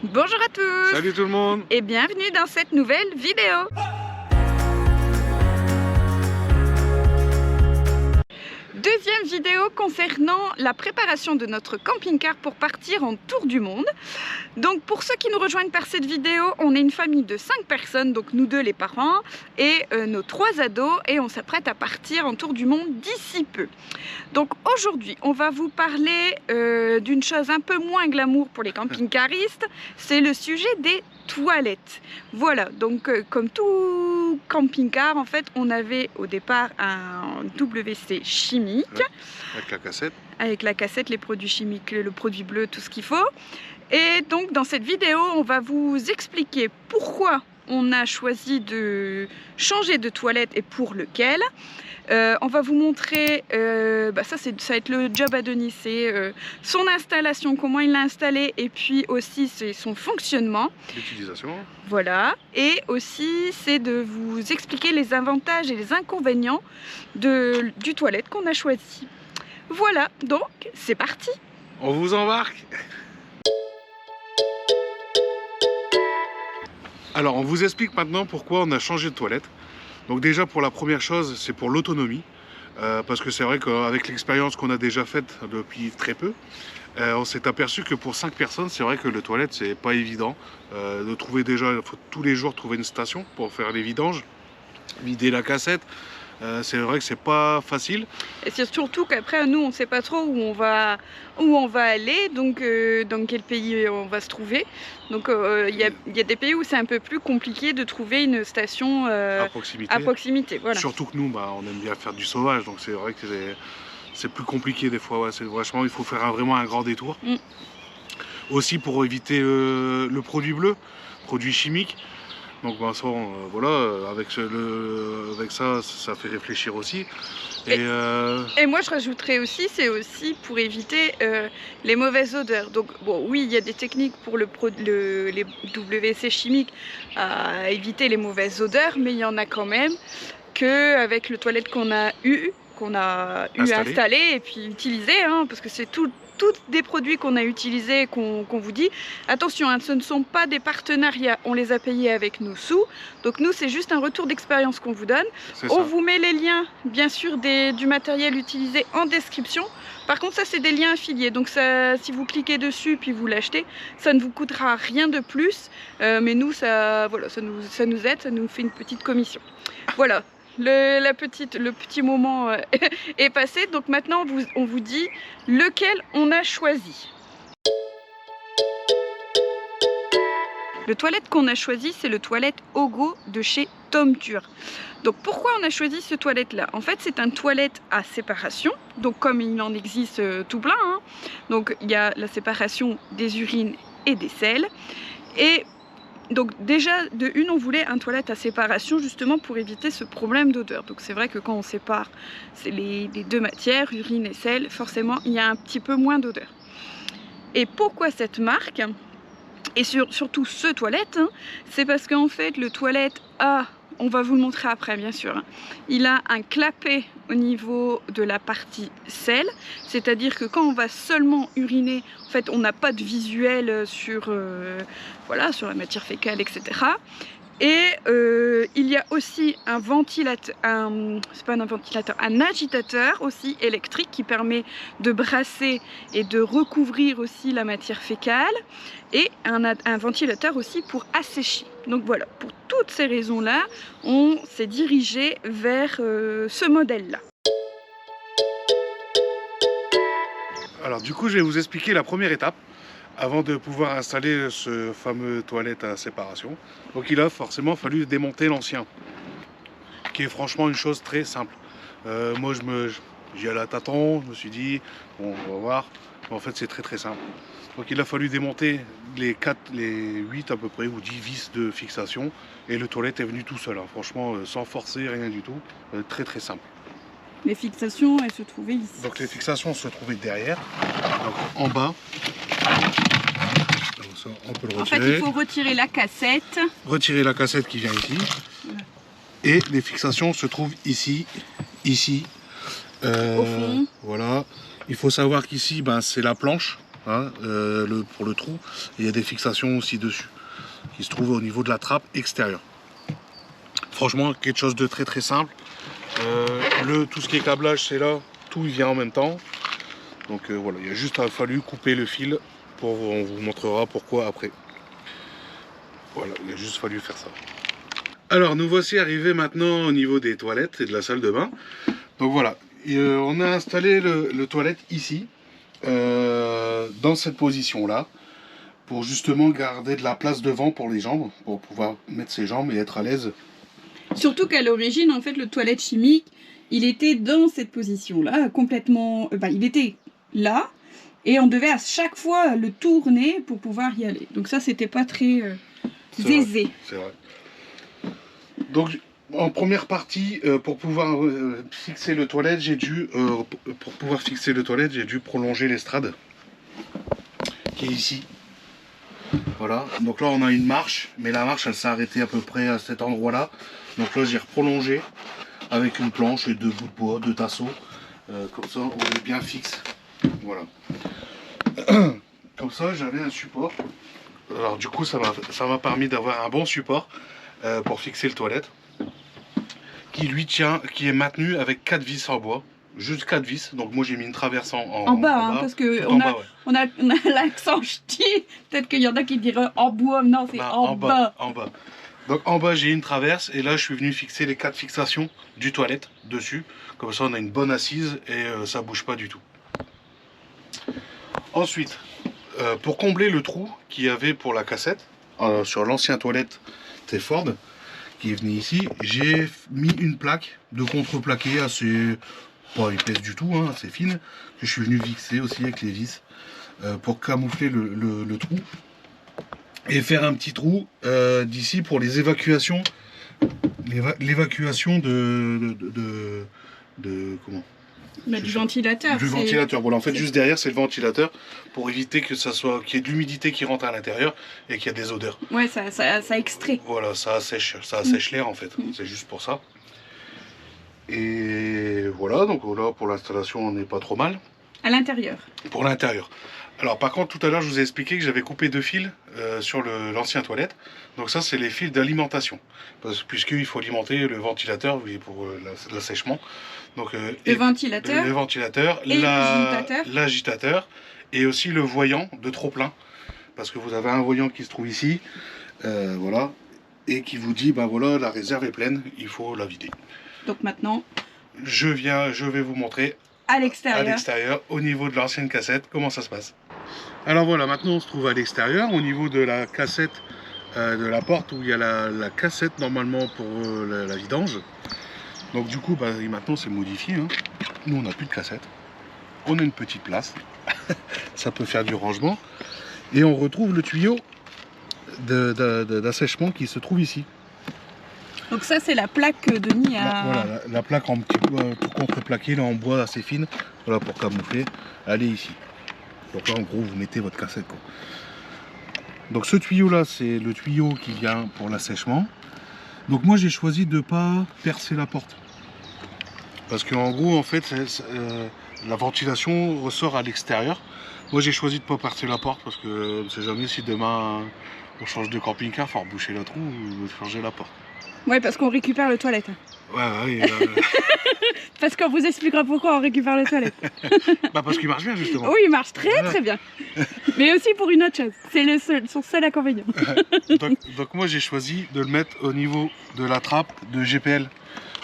Bonjour à tous. Salut tout le monde. Et bienvenue dans cette nouvelle vidéo. Deuxième vidéo concernant la préparation de notre camping-car pour partir en tour du monde. Donc pour ceux qui nous rejoignent par cette vidéo, on est une famille de 5 personnes, donc nous deux les parents et nos 3 ados, et on s'apprête à partir en tour du monde d'ici peu. Donc aujourd'hui on va vous parler d'une chose un peu moins glamour pour les camping-caristes, c'est le sujet des toilettes. Voilà, donc comme tout camping-car, en fait, on avait au départ un WC chimique. Ouais, avec la cassette. Avec la cassette, les produits chimiques, le produit bleu, tout ce qu'il faut. Et donc dans cette vidéo, on va vous expliquer pourquoi on a choisi de changer de toilette et pour lequel. On va vous montrer, ça va être le job à Denis, c'est son installation, comment il l'a installé, et puis aussi c'est son fonctionnement. L'utilisation. Voilà, et aussi c'est de vous expliquer les avantages et les inconvénients du toilette qu'on a choisi. Voilà, donc c'est parti. On vous embarque. Alors on vous explique maintenant pourquoi on a changé de toilette. Donc déjà pour la première chose, c'est pour l'autonomie. Parce que c'est vrai qu'avec l'expérience qu'on a déjà faite depuis très peu, on s'est aperçu que pour 5 personnes, c'est vrai que le toilette, c'est pas évident. De trouver déjà, il faut tous les jours trouver une station pour faire les vidanges, vider la cassette. C'est vrai que c'est pas facile. Et c'est surtout qu'après nous on sait pas trop où on va aller, donc dans quel pays on va se trouver. Donc il y a des pays où c'est un peu plus compliqué de trouver une station à proximité. Voilà. Surtout que nous, on aime bien faire du sauvage, donc c'est vrai que c'est plus compliqué des fois. Ouais, franchement, il faut faire vraiment un grand détour. Aussi pour éviter le produit bleu, produit chimique. Donc voilà, avec ça, ça fait réfléchir aussi. Et moi je rajouterais aussi, c'est aussi pour éviter les mauvaises odeurs. Donc bon, oui, il y a des techniques pour les WC chimiques à éviter les mauvaises odeurs, mais il y en a quand même qu'avec le toilette qu'on a eu installé et puis utilisé, hein, parce que c'est tous des produits qu'on a utilisés, qu'on vous dit attention, hein, ce ne sont pas des partenariats, on les a payés avec nos sous, donc nous c'est juste un retour d'expérience qu'on vous donne. On vous met les liens bien sûr du matériel utilisé en description. Par contre ça c'est des liens affiliés, donc ça, si vous cliquez dessus puis vous l'achetez, ça ne vous coûtera rien de plus, mais nous ça nous aide, ça nous fait une petite commission. Voilà. Le petit moment est passé, donc maintenant on vous dit lequel on a choisi. Le toilette qu'on a choisi, c'est le toilette Ogo de chez Tomtur. Donc pourquoi on a choisi ce toilette là? En fait c'est un toilette à séparation, donc comme il en existe tout plein, hein. Donc il y a la séparation des urines et des selles, et donc déjà, de une, on voulait un toilette à séparation justement pour éviter ce problème d'odeur. Donc c'est vrai que quand on sépare les deux matières, urine et sel, forcément il y a un petit peu moins d'odeur. Et pourquoi cette marque? Et surtout ce toilette, hein, c'est parce qu'en fait le toilette a, on va vous le montrer après bien sûr, hein, il a un clapet au niveau de la partie sel, c'est-à-dire que quand on va seulement uriner, en fait on n'a pas de visuel sur la matière fécale, etc. Et il y a aussi un ventilateur, c'est pas un ventilateur, un agitateur aussi électrique qui permet de brasser et de recouvrir aussi la matière fécale, et un ventilateur aussi pour assécher. Donc voilà, pour toutes ces raisons-là, on s'est dirigé vers ce modèle-là. Alors du coup, je vais vous expliquer la première étape avant de pouvoir installer ce fameux toilette à séparation. Donc il a forcément fallu démonter l'ancien, qui est franchement une chose très simple. Moi j'y allais à tâtons, je me suis dit bon, on va voir, mais en fait c'est très simple. Donc il a fallu démonter les 8 à peu près ou 10 vis de fixation, et le toilette est venu tout seul, hein. Franchement sans forcer, rien du tout, très simple. Les fixations, elles se trouvaient ici. Donc les fixations se trouvaient derrière, donc en bas. Donc ça, on peut le retirer. En fait, il faut retirer la cassette. Retirer la cassette qui vient ici. Voilà. Et les fixations se trouvent ici. Au fond. Voilà. Il faut savoir qu'ici, c'est la planche. hein, pour le trou. Et il y a des fixations aussi dessus qui se trouvent au niveau de la trappe extérieure. Franchement, quelque chose de très très simple. Tout ce qui est câblage, c'est là, tout vient en même temps. Donc voilà, il a juste fallu couper le fil. On vous montrera pourquoi après. Voilà, il a juste fallu faire ça. Alors nous voici arrivés maintenant au niveau des toilettes et de la salle de bain. Donc voilà, on a installé le toilette ici, dans cette position là, pour justement garder de la place devant pour les jambes, pour pouvoir mettre ses jambes et être à l'aise. Surtout qu'à l'origine, en fait, le toilette chimique, il était dans cette position-là, complètement... il était là, et on devait à chaque fois le tourner pour pouvoir y aller. Donc ça, c'était pas très aisé. C'est vrai. Donc, en première partie, pour pouvoir fixer le toilette, j'ai dû prolonger l'estrade, qui est ici. Voilà, donc là on a une marche, mais la marche elle s'est arrêtée à peu près à cet endroit là. Donc là j'ai prolongé avec une planche et 2 bouts de bois, 2 tasseaux, comme ça on est bien fixe. Voilà. Comme ça j'avais un support. Alors du coup ça m'a permis d'avoir un bon support pour fixer le toilette. Qui lui tient, qui est maintenu avec 4 vis en bois. Juste 4 vis, donc moi j'ai mis une traverse en bas, parce que on a l'accent ch'ti. Peut-être qu'il y en a qui diraient en bois, non c'est en bas. En bas. Donc en bas j'ai une traverse et là je suis venu fixer les 4 fixations du toilette dessus. Comme ça on a une bonne assise et ça bouge pas du tout. Ensuite, pour combler le trou qu'il y avait pour la cassette, sur l'ancien toilette Teford, qui venait ici, j'ai mis une plaque de contreplaqué assez... pas épaisse du tout, hein, assez fine, que je suis venu fixer aussi avec les vis pour camoufler le trou et faire un petit trou d'ici pour les évacuations, l'évacuation de comment du ventilateur. Du ventilateur. Voilà, en fait, juste derrière, c'est le ventilateur pour éviter que ça soit, qu'il y ait de l'humidité qui rentre à l'intérieur et qu'il y a des odeurs. Ouais, ça extrait. Voilà, ça assèche l'air en fait. C'est juste pour ça. Et voilà, donc voilà, pour l'installation, on n'est pas trop mal. À l'intérieur. Pour l'intérieur. Alors par contre, tout à l'heure, je vous ai expliqué que j'avais coupé 2 fils sur l'ancien toilette. Donc ça, c'est les fils d'alimentation. Puisqu'il faut alimenter le ventilateur pour l'assèchement. Donc, le ventilateur et l'agitateur. Et aussi le voyant de trop-plein. Parce que vous avez un voyant qui se trouve ici. Voilà. Et qui vous dit, ben voilà, la réserve est pleine, il faut la vider. Donc maintenant, je vais vous montrer à l'extérieur, au niveau de l'ancienne cassette, comment ça se passe. Alors voilà, maintenant on se trouve à l'extérieur, au niveau de la cassette, de la porte où il y a la cassette normalement pour la vidange. Donc du coup, bah, maintenant c'est modifié. Hein. Nous on n'a plus de cassette. On a une petite place. Ça peut faire du rangement. Et on retrouve le tuyau d'assèchement qui se trouve ici. Donc ça c'est la plaque que Denis a... Voilà, la plaque en petit tout contreplaqué là en bois assez fine, voilà, pour camoufler, elle est ici. Donc là en gros vous mettez votre cassette quoi. Donc ce tuyau là c'est le tuyau qui vient pour l'assèchement. Donc moi j'ai choisi de ne pas percer la porte. Parce qu'en gros en fait la ventilation ressort à l'extérieur. Moi j'ai choisi de ne pas percer la porte parce que on ne sait jamais si demain on change de camping-car, il faut reboucher le trou ou changer la porte. Ouais, parce qu'on récupère le toilette. Ouais. Parce qu'on vous expliquera pourquoi on récupère le toilette. Bah parce qu'il marche bien justement. Oui, il marche très bien. Mais aussi pour une autre chose. C'est son seul inconvénient. donc moi j'ai choisi de le mettre au niveau de la trappe de GPL.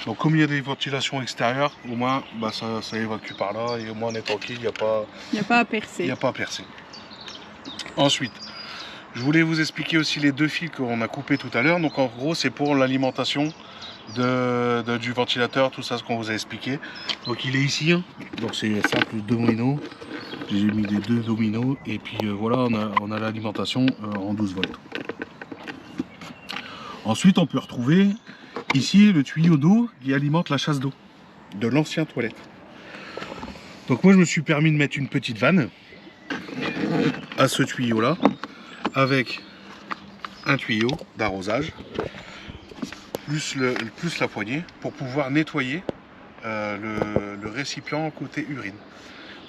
Donc comme il y a des ventilations extérieures, au moins bah, ça évacue par là et au moins on est tranquille, il n'y a pas à percer. Il n'y a pas à percer. Ensuite, je voulais vous expliquer aussi les 2 fils qu'on a coupés tout à l'heure. Donc en gros c'est pour l'alimentation du ventilateur, tout ça ce qu'on vous a expliqué. Donc il est ici, hein. Donc c'est simple domino. J'ai mis les 2 dominos et puis voilà on a l'alimentation en 12 volts. Ensuite on peut retrouver ici le tuyau d'eau qui alimente la chasse d'eau de l'ancien toilette. Donc moi je me suis permis de mettre une petite vanne à ce tuyau là, avec un tuyau d'arrosage, plus la poignée, pour pouvoir nettoyer le récipient côté urine.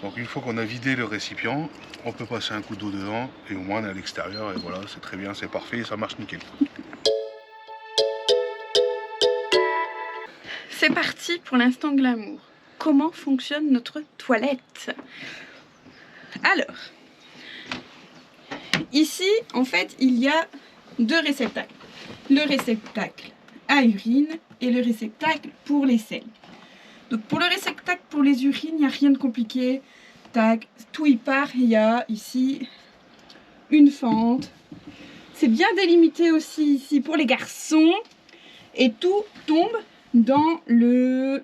Donc une fois qu'on a vidé le récipient, on peut passer un coup d'eau dedans et au moins on est à l'extérieur et voilà, c'est très bien, c'est parfait, ça marche nickel. C'est parti pour l'instant glamour. Comment fonctionne notre toilette? Alors, ici, en fait, il y a deux réceptacles. Le réceptacle à urine et le réceptacle pour les selles. Donc pour le réceptacle pour les urines, il n'y a rien de compliqué. Tac, tout y part. Il y a ici une fente. C'est bien délimité aussi ici pour les garçons. Et tout tombe dans le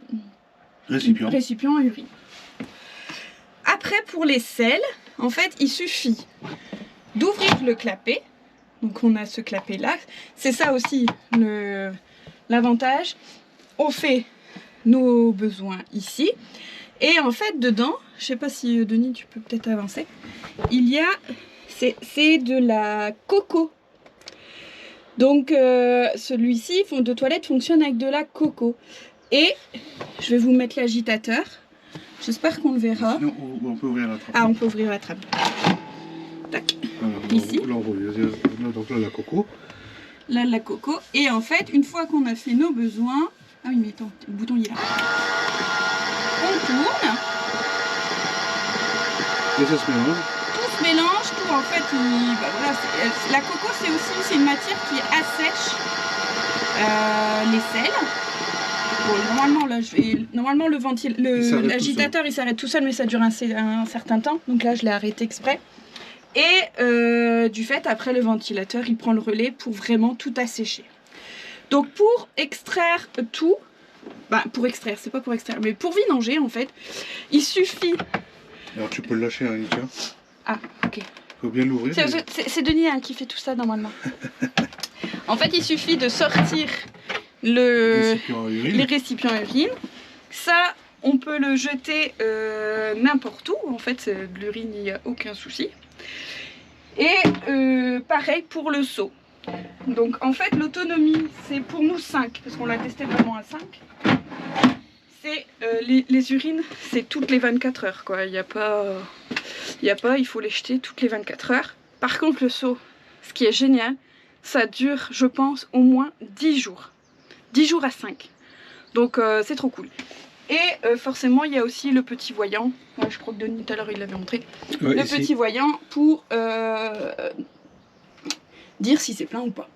récipient à urine. Après, pour les selles, en fait, il suffit d'ouvrir le clapet. Donc on a ce clapet là. C'est ça aussi l'avantage. On fait nos besoins ici. Et en fait, dedans, je sais pas si Denis, tu peux peut-être avancer. Il y a, c'est de la coco. Donc celui-ci, fond de toilette, fonctionne avec de la coco. Et je vais vous mettre l'agitateur. J'espère qu'on le verra. Sinon, on peut ouvrir la trappe. Ah, on peut ouvrir la trappe. Tac. Alors, ici. Là, on voit, donc là, la coco. Là, la coco. Et en fait, une fois qu'on a fait nos besoins... Ah oui, mais attends, le bouton, il est là. On tourne. Et ça se mélange. Tout se mélange, tout en fait, voilà, la coco, c'est une matière qui assèche les selles. Bon, normalement, là, normalement l'agitateur, il s'arrête tout seul, mais ça dure un certain temps. Donc là, je l'ai arrêté exprès. Et du fait, après, le ventilateur, il prend le relais pour vraiment tout assécher. Donc, pour extraire tout, pour extraire, c'est pas pour extraire, mais pour vidanger, en fait, il suffit... Alors, tu peux le lâcher, hein, tiens. Ah, ok. Il faut bien l'ouvrir. C'est Denis qui fait tout ça, normalement. En fait, il suffit de sortir les récipients à urine. Ça, on peut le jeter n'importe où. En fait, de l'urine, il n'y a aucun souci. Et pareil pour le seau. Donc, en fait, l'autonomie, c'est pour nous 5, parce qu'on l'a testé vraiment à 5. C'est les urines, c'est toutes les 24 heures, quoi. Il il faut les jeter toutes les 24 heures. Par contre, le seau, ce qui est génial, ça dure, je pense, au moins 10 jours. 10 jours à 5. Donc c'est trop cool. Et forcément, il y a aussi le petit voyant. Ouais, je crois que Denis, tout à l'heure, il l'avait montré. Ouais, le petit voyant pour dire si c'est plein ou pas.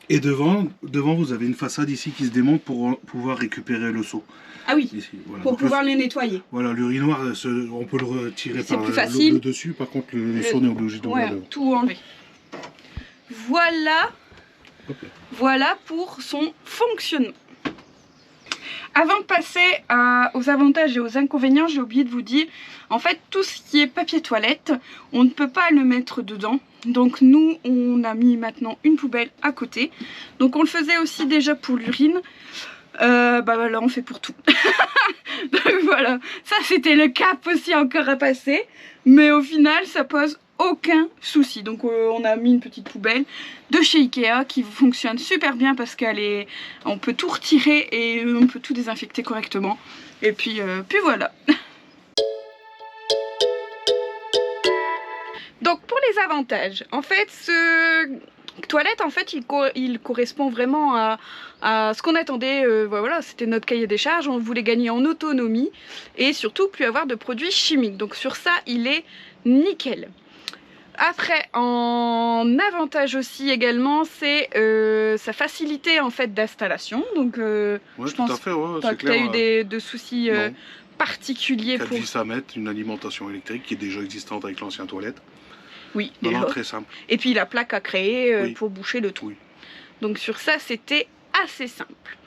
Et devant, vous avez une façade ici qui se démonte pour pouvoir récupérer le seau. Ah oui, ici, voilà. Pour donc pouvoir les nettoyer. Voilà, l'urinoir, on peut le retirer par le dessus. Par contre, le seau, on est obligé de tout enlever. Voilà pour son fonctionnement. Avant de passer aux avantages et aux inconvénients, j'ai oublié de vous dire, en fait, tout ce qui est papier toilette, on ne peut pas le mettre dedans. Donc nous, on a mis maintenant une poubelle à côté. Donc on le faisait aussi déjà pour l'urine. Là, on fait pour tout. Donc voilà, ça c'était le cap aussi encore à passer. Mais au final, ça pose aucun souci. Donc on a mis une petite poubelle de chez Ikea qui fonctionne super bien parce on peut tout retirer et on peut tout désinfecter correctement. Et puis voilà. Donc pour les avantages, en fait ce toilette, en fait il correspond vraiment à ce qu'on attendait. Voilà, c'était notre cahier des charges, on voulait gagner en autonomie et surtout plus avoir de produits chimiques. Donc sur ça il est nickel. Après, en avantage aussi également, c'est sa facilité en fait d'installation. Donc je pense pas que tu as eu de soucis particuliers 4 vis à mettre, une alimentation électrique qui est déjà existante avec l'ancien toilette. Oui, déjà. Très simple. Et puis la plaque à créer pour boucher le trou. Oui. Donc sur ça, c'était assez simple.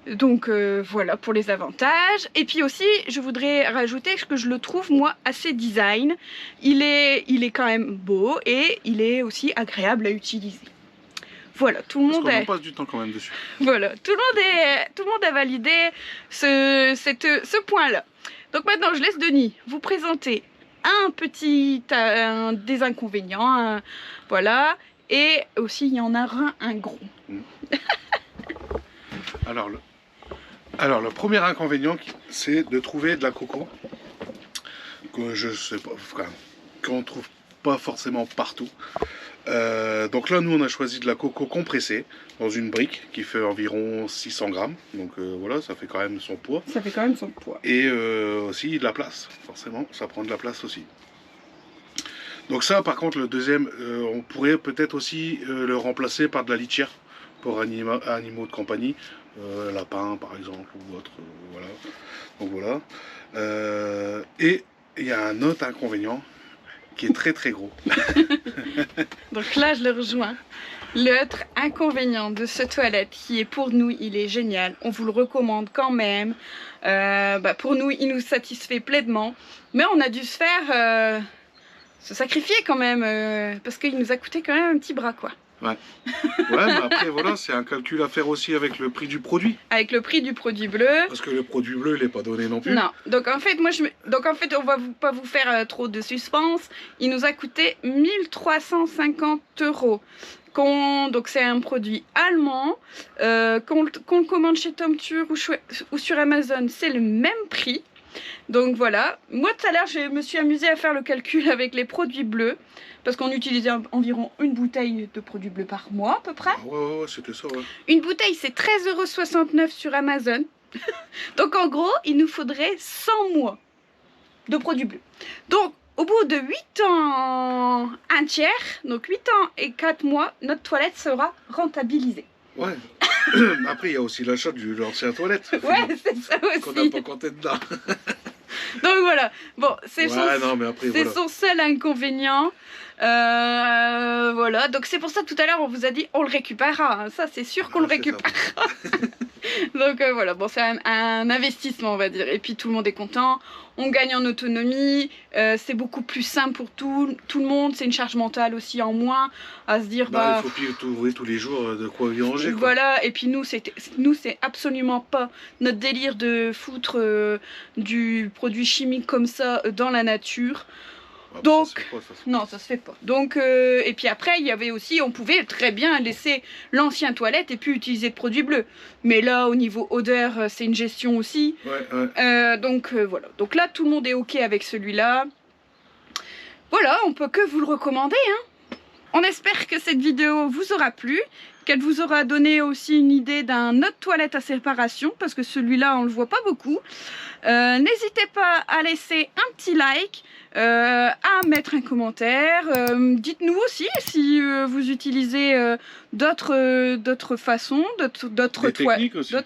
Donc voilà pour les avantages. Et puis aussi, je voudrais rajouter que je le trouve, moi, assez design. Il est quand même beau et il est aussi agréable à utiliser. Voilà, tout le monde on passe du temps quand même dessus. Voilà, tout le monde a validé ce point-là. Donc maintenant, je laisse Denis vous présenter des inconvénients, voilà, et aussi il y en a un gros. Alors le premier inconvénient, c'est de trouver de la coco que je sais pas, enfin, qu'on ne trouve pas forcément partout. Donc là, nous, on a choisi de la coco compressée dans une brique qui fait environ 600 grammes. Donc voilà, ça fait quand même son poids. Ça fait quand même son poids. Et aussi de la place, forcément, ça prend de la place aussi. Donc ça, par contre, le deuxième, on pourrait peut-être aussi le remplacer par de la litière pour animaux de compagnie, lapins par exemple ou autre. Voilà. Donc voilà. Et il y a un autre inconvénient qui est très très gros. Donc là, je le rejoins. L'autre inconvénient de ce toilette, qui est pour nous, il est génial. On vous le recommande quand même. Pour nous, il nous satisfait pleinement. Mais on a dû se sacrifier quand même, parce qu'il nous a coûté quand même un petit bras, quoi. Ouais. Ouais, mais après, voilà, c'est un calcul à faire aussi avec le prix du produit. Avec le prix du produit bleu. Parce que le produit bleu, il n'est pas donné non plus. Non. Donc en fait, on va pas vous faire trop de suspense. Il nous a coûté 1350 €. Donc c'est un produit allemand. Qu'on le commande chez TomTurr ou sur Amazon, c'est le même prix. Donc voilà, moi tout à l'heure je me suis amusée à faire le calcul avec les produits bleus, parce qu'on utilisait environ une bouteille de produits bleus par mois à peu près. Ah ouais, c'était ça, ouais. Une bouteille c'est 13,69 € sur Amazon. Donc en gros il nous faudrait 100 mois de produits bleus. Donc au bout de 8 ans, un tiers, donc 8 ans et 4 mois, notre toilette sera rentabilisée. Ouais. Après, il y a aussi l'achat de l'ancien toilette. Ouais, c'est ça aussi. Qu'on n'a pas compté dedans. Donc voilà, bon, c'est son seul inconvénient. Voilà, donc c'est pour ça tout à l'heure on vous a dit on le récupérera, hein. Ça c'est sûr qu'on le récupérera. Donc voilà, bon c'est un investissement on va dire, et puis tout le monde est content, on gagne en autonomie, c'est beaucoup plus simple pour tout le monde, c'est une charge mentale aussi en moins à se dire il faut plus trouver tous les jours de quoi manger, quoi. Voilà, et puis nous c'est absolument pas notre délire de foutre du produit chimique comme ça dans la nature. Donc, ça se fait pas. Donc, et puis après, il y avait aussi, on pouvait très bien laisser l'ancien toilette et puis utiliser de produits bleus. Mais là, au niveau odeur, c'est une gestion aussi. Ouais. Donc voilà. Donc là, tout le monde est ok avec celui-là. Voilà, on peut que vous le recommander, hein. On espère que cette vidéo vous aura plu, qu'elle vous aura donné aussi une idée d'un autre toilette à séparation, parce que celui-là, on le voit pas beaucoup. N'hésitez pas à laisser un petit like, à mettre un commentaire. Dites-nous aussi si vous utilisez d'autres façons, d'autres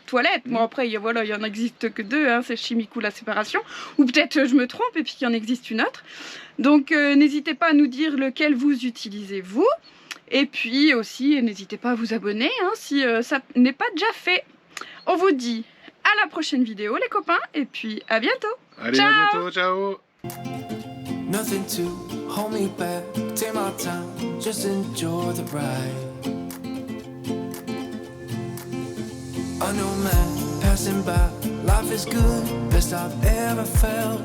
toilettes. Bon après, il y en existe que deux, hein, c'est chimique ou la séparation. Ou peut-être je me trompe et puis qu'il y en existe une autre. Donc n'hésitez pas à nous dire lequel vous utilisez vous. Et puis aussi, n'hésitez pas à vous abonner hein, si ça n'est pas déjà fait. On vous dit à la prochaine vidéo les copains et puis à bientôt. Allez, ciao. À bientôt, ciao. Nothing to hold me back, take my time, just enjoy the ride. A new man passing by, life is good, best I've ever felt.